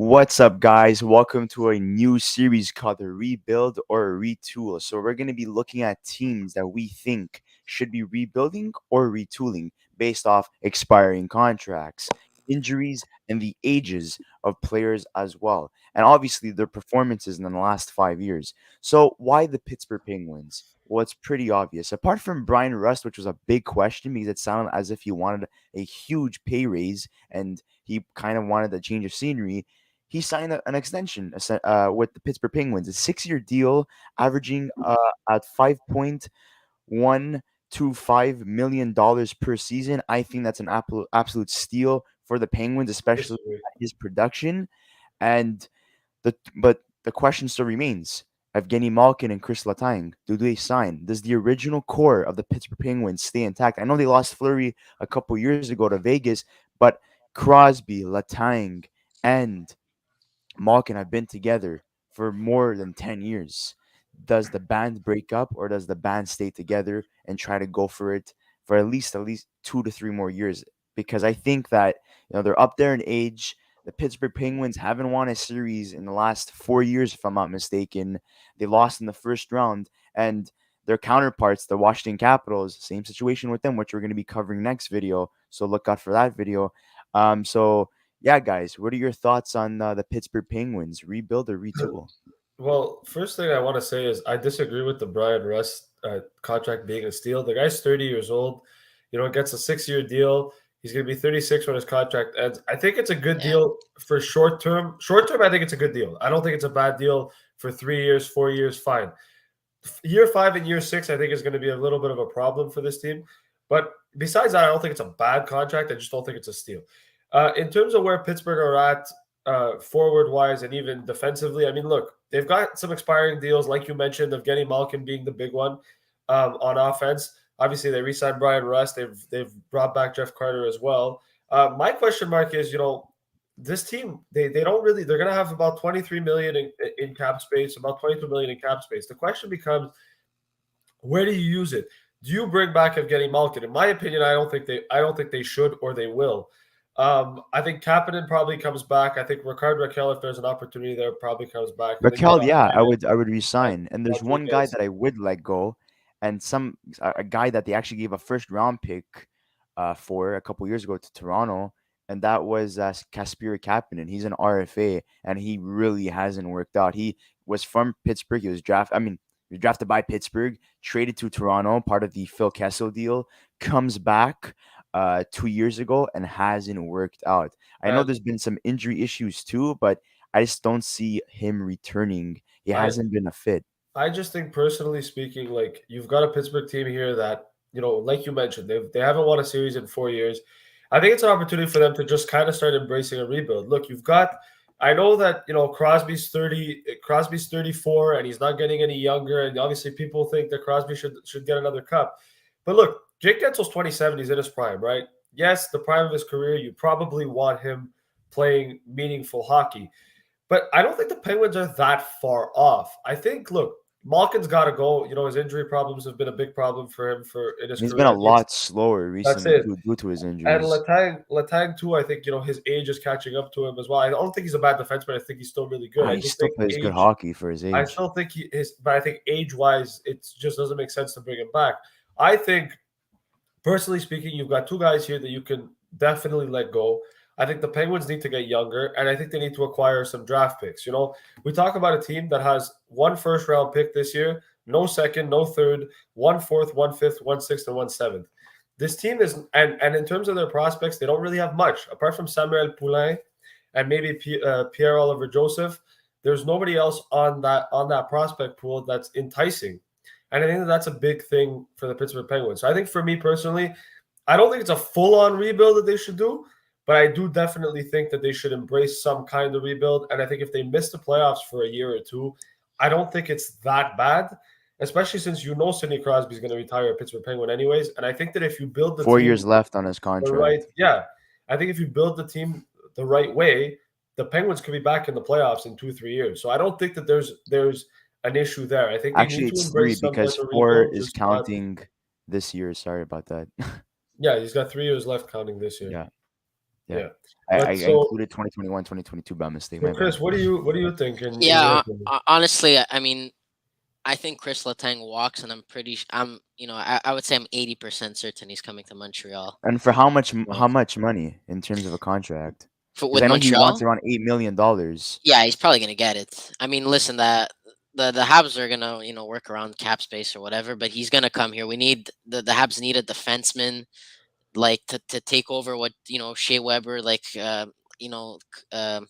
What's up, guys? Welcome to a new series called the Rebuild or Retool. So, we're going to be looking at teams that we think should be rebuilding or retooling based off expiring contracts, injuries, and the ages of players as well. And obviously, their performances in the last 5 years. So, why the Pittsburgh Penguins? Well, it's pretty obvious. Apart from Brian Rust, which was a big question because it sounded as if he wanted a huge pay raise and he kind of wanted a change of scenery. He signed an extension with the Pittsburgh Penguins, a 6-year deal, averaging at $5.125 million per season. I think that's an absolute steal for the Penguins, especially Disagree. at his production. And the question still remains: Evgeni Malkin and Kris Letang, do they sign? Does the original core of the Pittsburgh Penguins stay intact? I know they lost Fleury a couple years ago to Vegas, but Crosby, Letang, and Malkin have been together for more than 10 years. Does the band break up or does the band stay together and try to go for it for at least 2 to 3 more years? Because I think that they're up there in age. The Pittsburgh Penguins haven't won a series in the last 4 years, if I'm not mistaken. They lost in the first round, and their counterparts, the Washington Capitals, same situation with them, which we're going to be covering next video. So look out for that video. So yeah, guys, what are your thoughts on the Pittsburgh Penguins? Rebuild or retool? Well, first thing I want to say is I disagree with the Brian Rust contract being a steal. The guy's 30 years old. Gets a 6-year deal. He's going to be 36 when his contract ends. I think it's a good deal for short term. Short term, I think it's a good deal. I don't think it's a bad deal for 3 years, 4 years, fine. Year 5 and year 6, I think is going to be a little bit of a problem for this team. But besides that, I don't think it's a bad contract. I just don't think it's a steal. In terms of where Pittsburgh are at, forward wise and even defensively. I mean, look, they've got some expiring deals, like you mentioned, of getting Malkin being the big one on offense. Obviously, they re-signed Brian Rust. They've brought back Jeff Carter as well. My question mark is, this team they don't really. They're going to have about 23 million in cap space, about 22 million in cap space. The question becomes, where do you use it? Do you bring back Evgeni Malkin? In my opinion, I don't think they should or they will. I think Kapanen probably comes back. I think Rickard Raquel, if there's an opportunity there, probably comes back. I think Raquel, John yeah, I Bennett would I would and resign. And there's one guy Rodriguez. that I would let go, and a guy that they actually gave a first round pick for a couple years ago to Toronto, and that was Kasperi Kapanen. He's an RFA, and he really hasn't worked out. He was from Pittsburgh. He was drafted. I mean, he was drafted by Pittsburgh, traded to Toronto, part of the Phil Kessel deal. Comes back 2 years ago and hasn't worked out. I know And there's been some injury issues too, but I just don't see him returning. He I hasn't been a fit. I just think personally speaking, like you've got a Pittsburgh team here that, like you mentioned, they haven't won a series in 4 years. I think it's an opportunity for them to just kind of start embracing a rebuild. Look, I know that Crosby's 30, Crosby's 34, and he's not getting any younger. And obviously, people think that Crosby should get another cup. But look, Jake Gensel's 27. He's in his prime, right? Yes, the prime of his career. You probably want him playing meaningful hockey. But I don't think the Penguins are that far off. I think, look, Malkin's got to go. His injury problems have been a big problem for him in his He's been a career. lot slower That's recently it. due to his And injuries. Letang too. I think his age is catching up to him as well. I don't think he's a bad defenseman. I think he's still really good. I He just still think plays good age. hockey for his I age. still think but I think age wise, it just doesn't make sense to bring him back. I think personally speaking, you've got two guys here that you can definitely let go. I think the Penguins need to get younger, and I think they need to acquire some draft picks. We talk about a team that has one first round pick this year, no second, no third, one fourth, one fifth, one sixth, and one seventh. This team is, and in terms of their prospects, they don't really have much apart from Samuel Poulain and maybe Pierre Oliver Joseph. There's nobody else on that prospect pool that's enticing. And I think that's a big thing for the Pittsburgh Penguins. So I think for me personally, I don't think it's a full-on rebuild that they should do, but I do definitely think that they should embrace some kind of rebuild. And I think if they miss the playoffs for a year or two, I don't think it's that bad, especially since Sidney Crosby is going to retire a Pittsburgh Penguin anyways. And I think that if you build the 4 years team left on his the right, contract. yeah, I think if you build the team the right way, the Penguins could be back in the playoffs in 2 3 years. So I don't think that there's an issue there. I think they Actually, need to it's three embrace some because type of four rebuild. is Just not. counting this year. Sorry about that. Yeah, he's got 3 years left counting this year. Yeah. Yeah. Yeah. I But included 2021, 2022 by mistake. My bad. Chris, what do you think in your Yeah, opinion? honestly, I mean, I think Chris Letang walks, and I would say I'm 80% certain he's coming to Montreal. And for how much Yeah. how much money in terms of a contract? Because With I know he wants Montreal, around $8 million. yeah, he's probably gonna get it. I mean, listen, that the Habs are gonna work around cap space or whatever, but he's gonna come here. We need the Habs need a defenseman like to take over what Shea Weber you know c-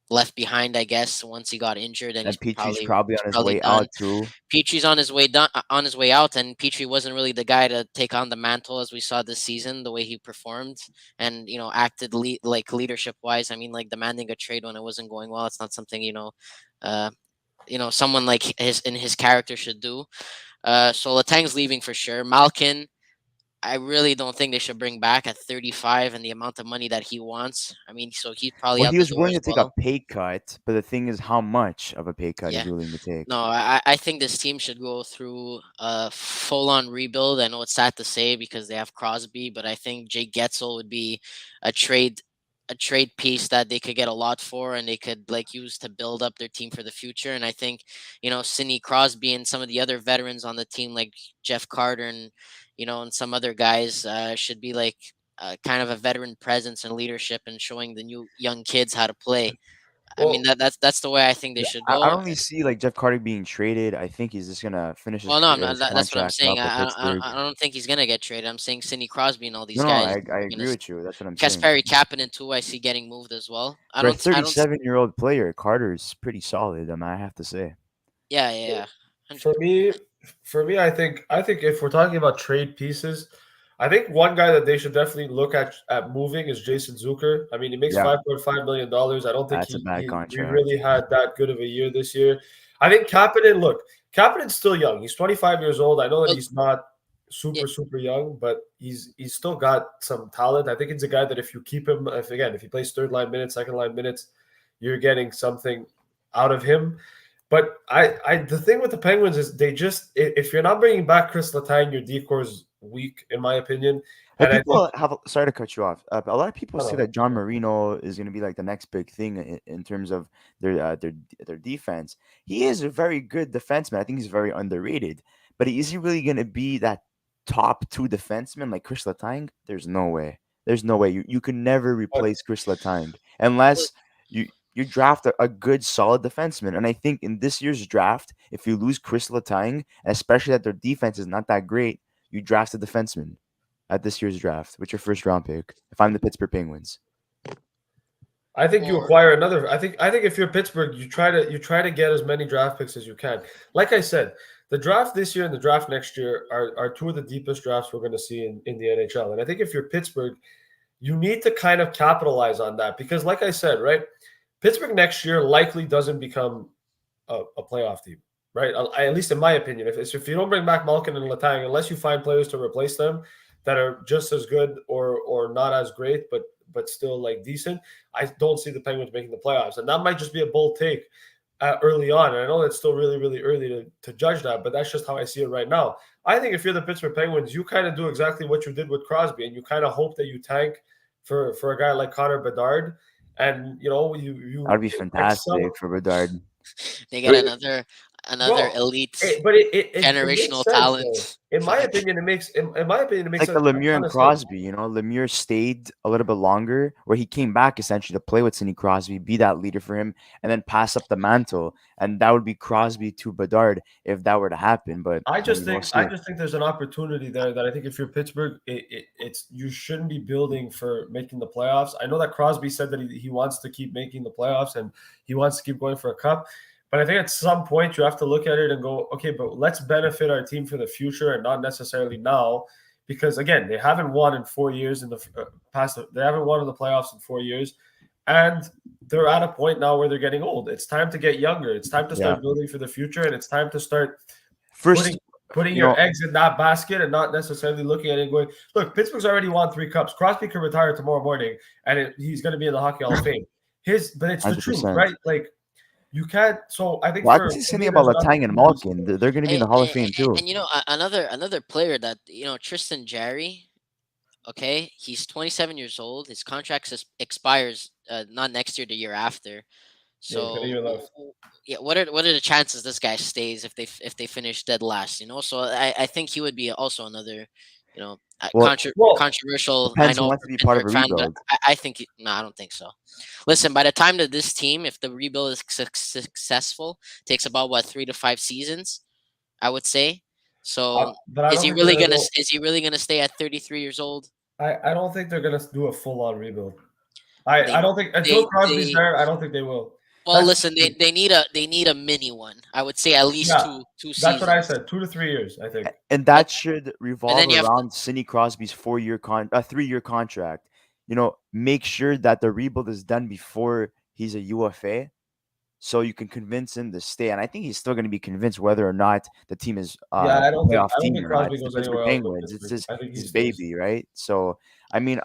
left behind, I guess, once he got injured, and And Petrie's probably he's on his probably way done. out too. Petrie's on his way done on his way out, and Petrie wasn't really the guy to take on the mantle as we saw this season. The way he performed and acted leadership wise. I mean, like demanding a trade when it wasn't going well. It's not something uh, someone like his character should do. So Latang's leaving for sure. Malkin, I really don't think they should bring back at 35 and the amount of money that he wants. I mean, so he's probably Well, out he the was door willing as to take a well. pay cut, but the thing is, how much of a pay cut he's Yeah. willing to take. No, I think this team should go through a full on rebuild. I know it's sad to say because they have Crosby, but I think Jake Getzel would be a trade a trade piece that they could get a lot for and they could like use to build up their team for the future. And I think, Sidney Crosby and some of the other veterans on the team like Jeff Carter and and some other guys should be like kind of a veteran presence and leadership and showing the new young kids how to play. I mean Well, that's the way I think they should I go. don't really see like Jeff Carter being traded. I think he's just gonna finish his Well, no, I'm not. his That's what I'm contract saying. up with Pittsburgh. I don't think he's gonna get traded. I'm saying Sidney Crosby and all No, these no, guys I are gonna. agree with you. That's what I'm saying. Kasperi Kapanen too. I see getting moved as well. For a I don't. 37-year-old player, Carter's pretty solid. I have to say. Yeah, yeah, yeah. for me, I think if we're talking about trade pieces, I think one guy that they should definitely look at moving is Jason Zucker. I mean, he makes Yeah, $5.5 million. I don't think that's a he bad he contract. really had that good of a year this year. I think Kapanen. Look, Kapanen's still young. He's 25 years old. I know that Well, he's not yeah, super young, but he's still got some talent. I think it's a guy that if you keep him, if he plays third line minutes, second line minutes, you're getting something out of him. But the thing with the Penguins is they just if you're not bringing back Chris Letang, your decor is weak in my opinion. Well, And I think people have. Sorry to cut you off. A lot of people I say don't know. that John Marino is going to be like the next big thing in terms of their defense. He is a very good defenseman. I think he's very underrated. But is he really going to be that top two defenseman like Chris Letang? There's no way. There's no way. You can never But replace Chris Letang well, unless you draft a good solid defenseman. And I think in this year's draft, if you lose Chris Letang, especially that their defense is not that great, you draft a defenseman at this year's draft with your first round pick. If I'm the Pittsburgh Penguins, I think you or acquire another. I think if you're Pittsburgh, you try to get as many draft picks as you can. Like I said, the draft this year and the draft next year are two of the deepest drafts we're going to see in the NHL. And I think if you're Pittsburgh, you need to kind of capitalize on that because, like I said, right, Pittsburgh next year likely doesn't become a playoff team, right? At least in my opinion, if you don't bring back Malkin and Letang, unless you find players to replace them that are just as good or not as great, but still like decent, I don't see the Penguins making the playoffs, and that might just be a bold take early on. And I know it's still really early to judge that, but that's just how I see it right now. I think if you're the Pittsburgh Penguins, you kind of do exactly what you did with Crosby, and you kind of hope that you tank for a guy like Connor Bedard, and that would be like some. fantastic for Bedard. they get But, another well, elite it makes generational sense though. talent In for my them. opinion, it It's makes like the a Lemieux ton and of sense. Crosby. Lemieux stayed a little bit longer, where he came back essentially to play with Sidney Crosby, be that leader for him, and then pass up the mantle. And that would be Crosby to Bedard if that were to happen. But I just we'll think I see. just think there's an opportunity there that I think if you're Pittsburgh, it's you shouldn't be building for making the playoffs. I know that Crosby said that he wants to keep making the playoffs and he wants to keep going for a cup. But I think at some point you have to look at it and go, okay, but let's benefit our team for the future and not necessarily now, because again, they haven't won in 4 years in the past. They haven't won in the playoffs in 4 years, and they're at a point now where they're getting old. It's time to get younger. It's time to Yeah. start building for the future, and it's time to start First, putting you your know, eggs in that basket and not necessarily looking at it and going, look, Pittsburgh's already won 3 cups. Crosby can retire tomorrow morning, and he's going to be in the Hockey Hall of Fame. But it's the truth, 100%. right? Like you can't. So I think Well, I for can say me, something about there's an Letang and opportunity. Malkin. They're going to be in the Hall of Fame too. And another player that Tristan Jarry. Okay, he's 27 years old. His contract expires not next year, the year after. Yeah, he's got a So year left. yeah, what are the chances this guy stays if they finish dead last? So I think he would be also another, Well, Well, controversial. I depends who know wants for to be part of a Pittsburgh fan, but rebuild. I think no, I don't think so. Listen, by the time that this team, if the rebuild is successful, takes about what 3 to 5 seasons, I would say. So but I don't think they're gonna go. is he really gonna stay at 33 years old? I don't think they're gonna do a full on rebuild. I They don't think until they Crosby's they there. I don't think they will. well, That's listen, they need a mini one. I would say at least yeah. two That's what I seasons, said. 2 to 3 years. I think. And and that should and revolve then you have to. around Sidney Crosby's 3-year contract. Make sure that the rebuild is done before he's a UFA, so you can convince him to stay. And I think he's still going to be convinced whether or not the team is Yeah, a playoff I don't team think or not. Crosby It's the goes Pittsburgh anywhere else but Penguins. It's Pittsburgh. I think he his stays. baby, right? So I mean,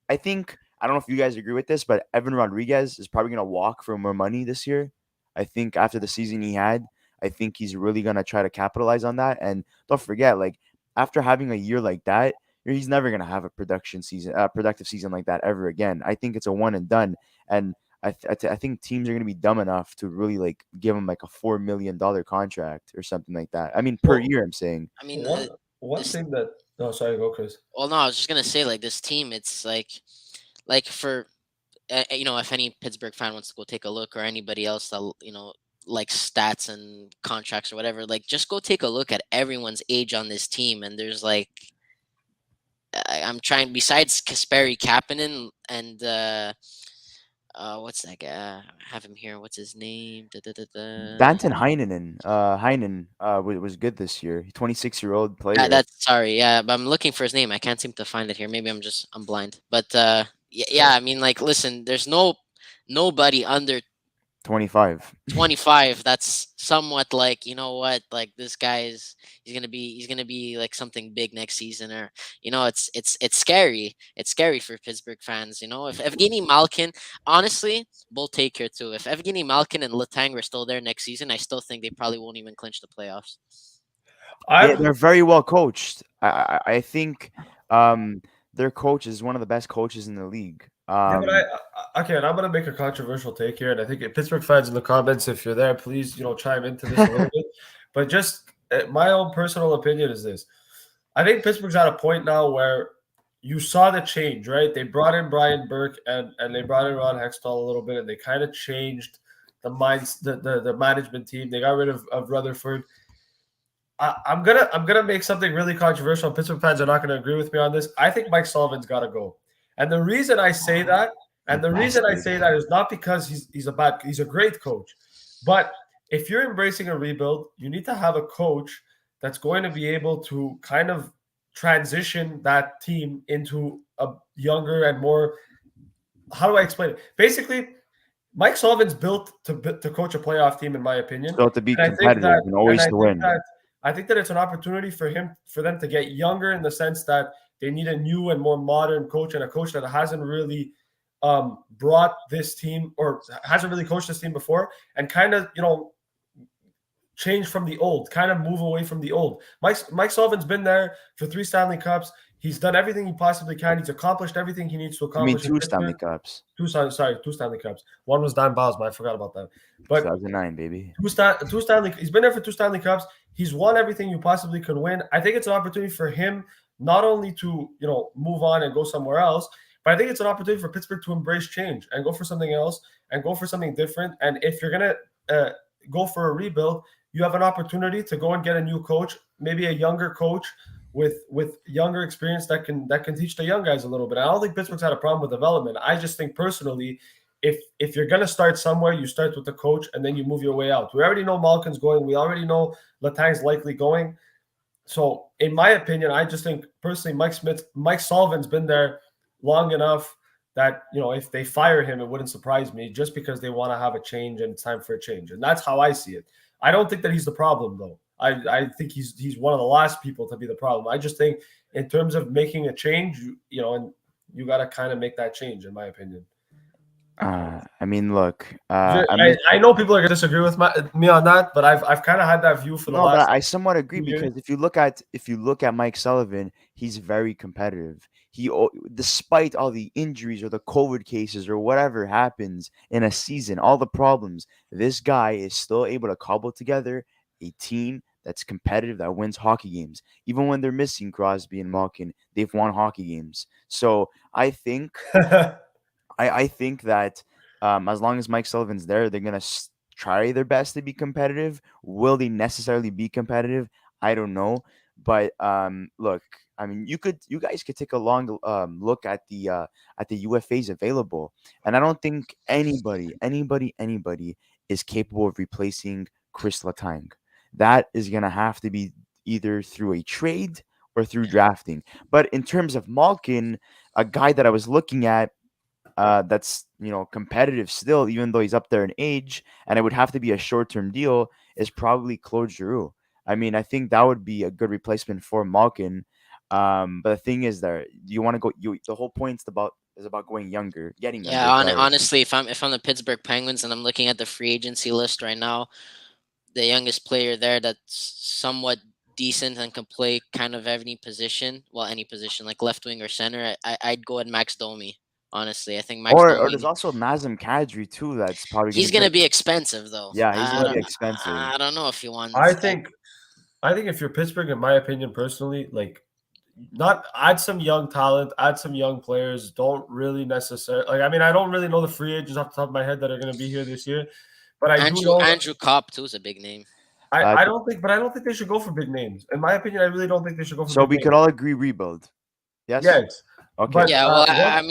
I think I don't know if you guys agree with this, but Evan Rodriguez is probably going to walk for more money this year. I think after the season he had, I think he's really going to try to capitalize on that. And don't forget, like after having a year like that, he's never going to have a productive season like that ever again. I think it's a one and done. And I think teams are going to be dumb enough to really like give him like a $4 million contract or something like that. I mean, per Well, year, I'm saying. I mean, one this. thing that. No, sorry, go Chris. Well, no, I was just gonna say like this team. It's like for if any Pittsburgh fan wants to go take a look, or anybody else that like stats and contracts or whatever, like just go take a look at everyone's age on this team, and there's like I'm trying besides Kasperi Kapanen and what's that guy? I have him here. What's his name? Danton Heinen was good this year. 26-year-old player. That's sorry, yeah, but I'm looking for his name. I can't seem to find it here. Maybe I'm blind. But yeah, I mean, like, listen, there's nobody under 25. 25 that's somewhat like like this guy's he's gonna be like something big next season, or it's scary for Pittsburgh fans. If Evgeni Malkin, honestly, bull take here too, if Evgeni Malkin and Letang were still there next season, I still think they probably won't even clinch the playoffs. They're very well coached. I think their coach is one of the best coaches in the league. Yeah, but okay, and I'm gonna make a controversial take here, and I think Pittsburgh fans in the comments, if you're there, please chime into this a little bit. But just my own personal opinion is this: I think Pittsburgh's at a point now where you saw the change, right? They brought in Brian Burke and they brought in Ron Hextall a little bit, and they kind of changed the management team. They got rid of Rutherford. I'm gonna make something really controversial. Pittsburgh fans are not gonna agree with me on this. I think Mike Sullivan's got to go. And the reason I say that, is not because he's a great coach, but if you're embracing a rebuild, you need to have a coach that's going to be able to kind of transition that team into a younger and more. How do I explain it? Basically, Mike Sullivan's built to coach a playoff team, in my opinion. So to be competitive and always to win. I think that it's an opportunity for them to get younger, in the sense that they need a new and more modern coach, and a coach that hasn't really brought this team, or hasn't really coached this team before, and kind of, change from the old, kind of move away from the old. Mike Sullivan's been there for 3 Stanley Cups. He's done everything he possibly can. He's accomplished everything he needs to accomplish. 2 Stanley Cups. 2 Stanley Cups. One was Dan Bowles, but I forgot about that. But 2009, baby. 2 Stanley. He's been there for 2 Stanley Cups. He's won everything you possibly could win. I think it's an opportunity for him not only to move on and go somewhere else, but I think it's an opportunity for Pittsburgh to embrace change and go for something else and go for something different. And if you're gonna go for a rebuild, you have an opportunity to go and get a new coach, maybe a younger coach with younger experience that can teach the young guys a little bit. I don't think Pittsburgh's had a problem with development. I just think personally, if you're gonna start somewhere, you start with the coach and then you move your way out. We already know Malkin's going. We already know Letang's likely going. So in my opinion, I just think personally, Mike Sullivan's been there long enough that if they fire him, it wouldn't surprise me, just because they want to have a change and it's time for a change. And that's how I see it. I don't think that he's the problem, though. I think he's one of the last people to be the problem. I just think in terms of making a change, and you got to kind of make that change, in my opinion. I mean, look. I know people are going to disagree with me on that, but I've kind of had that view for the last. But I somewhat agree, because if you look at Mike Sullivan, he's very competitive. despite all the injuries or the COVID cases or whatever happens in a season, all the problems, this guy is still able to cobble together a team that's competitive, that wins hockey games. Even when they're missing Crosby and Malkin, they've won hockey games. So I think I think that as long as Mike Sullivan's there, they're gonna try their best to be competitive. Will they necessarily be competitive? I don't know. But look, I mean, you guys could take a long look at the UFAs available, and I don't think anybody is capable of replacing Kris Letang. That is gonna have to be either through a trade or through drafting. But in terms of Malkin, a guy that I was looking at that's competitive still, even though he's up there in age, and it would have to be a short-term deal, is probably Claude Giroux. I mean, I think that would be a good replacement for Malkin. But the thing is, that you want to go. The whole point is about going younger, getting younger. Yeah, Sorry. honestly, if I'm the Pittsburgh Penguins and I'm looking at the free agency list right now, the youngest player there that's somewhat decent and can play kind of any position, well, any position like left wing or center, I'd go at Max Domi. Honestly, I think Max Or there's Domi. also Nazem Kadri too. That's probably He's gonna gonna get. be expensive though. Yeah, he's I gonna be don't. expensive. I don't know if he I wants. think if you're Pittsburgh, in my opinion, personally, like not add some young talent, add some young players. Don't really necessarily like. I mean, I don't really know the free agents off the top of my head that are going to be here this year, but I do know. Andrew Kopp too is a big name. I don't think, but I don't think they should go for big names. In my opinion, I really don't think they should go for. So big we names. could all agree rebuild. Yes. Yes. Okay. But, Yeah, well, what- I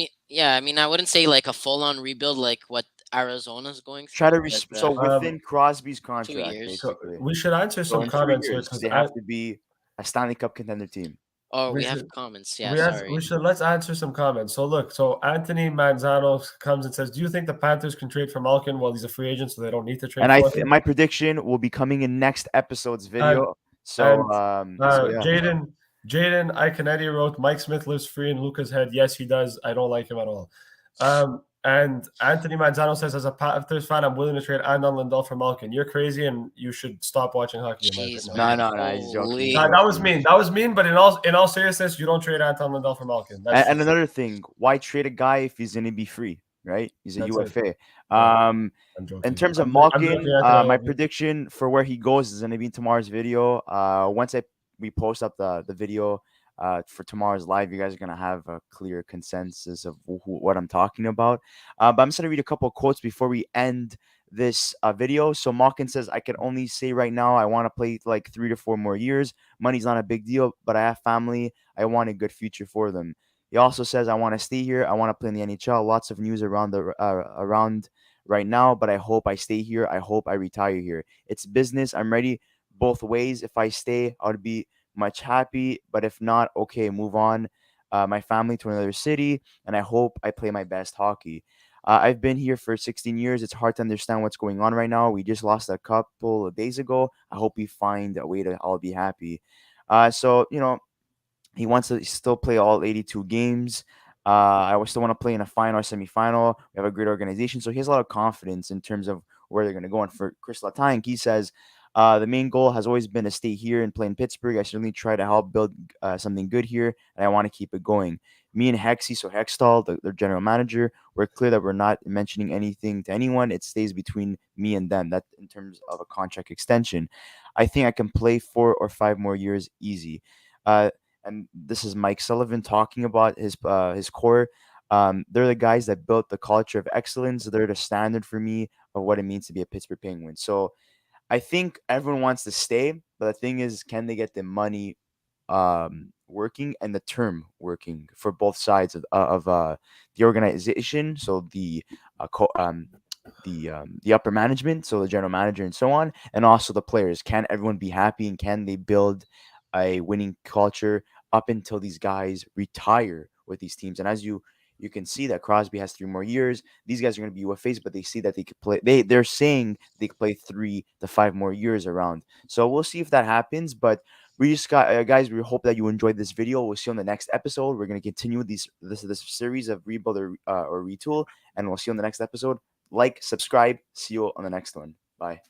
mean, I wouldn't say like a full-on rebuild like what Arizona's going through. Try to but, so within Crosby's 2 contract, years. so basically. we should answer So some in 3 comments here years, because they have to be a Stanley Cup contender team. Oh, we we have should- comments. Yeah, sorry. let's answer some comments. So look, Anthony Manzano comes and says, "Do you think the Panthers can trade for Malkin? Well, he's a free agent, so they don't need to trade And for him." my prediction will be coming in next episode's video. So yeah. Jaden Iconetti wrote, "Mike Smith lives free in Luca's head." Yes, he does. I don't like him at all. And Anthony Manzano says, "As a Panthers fan, I'm willing to trade Andon Lindell for Malkin. You're crazy, and you should stop watching hockey." Jeez, In man. No, he's joking. Holy. that was mean. That was mean. But in all seriousness, you don't trade Anton Lindell for Malkin. And another thing, why trade a guy if he's going to be free, right? He's a That's UFA. I'm joking. In terms of I'm Malkin, joking, Anthony. my prediction for where he goes is going to be in tomorrow's video. Once we post up the video for tomorrow's live, you guys are going to have a clear consensus of what I'm talking about. But I'm just going to read a couple of quotes before we end this video. So Malkin says, "I can only say right now I want to play like 3 to 4 more years. Money's not a big deal, but I have family. I want a good future for them." He also says, "I want to stay here. I want to play in the NHL. Lots of news around around right now, but I hope I stay here. I hope I retire here. It's business. I'm ready both ways. If I stay, I would be much happy, but if not, okay, move on. My family to another city, and I hope I play my best hockey. I've been here for 16 years. It's hard to understand what's going on right now. We just lost a couple of days ago. I hope we find a way to all be happy." So he wants to still play all 82 games. I still want to play in a final or semifinal. We have a great organization, so he has a lot of confidence in terms of where they're going to go. And for Kris Letang, he says, "The main goal has always been to stay here and play in Pittsburgh. I certainly try to help build something good here, and I want to keep it going. Me and Hexy, so Hextall, the general manager, we're clear that we're not mentioning anything to anyone. It stays between me and them. That in terms of a contract extension, I think I can play 4 or 5 more years easy." And this is Mike Sullivan talking about his core. They're the guys that built the culture of excellence. They're the standard for me of what it means to be a Pittsburgh Penguin. So I think everyone wants to stay, but the thing is, can they get the money working and the term working for both sides of the organization? So the upper management, so the general manager and so on, and also the players. Can everyone be happy, and can they build a winning culture up until these guys retire with these teams? And as you can see that Crosby has 3 more years. These guys are going to be UFAs, but they see that they could play. They're saying they could play 3 to 5 more years around. So we'll see if that happens. But we just got guys. We hope that you enjoyed this video. We'll see you on the next episode. We're going to continue this series of rebuild or retool, and we'll see you on the next episode. Like, subscribe. See you on the next one. Bye.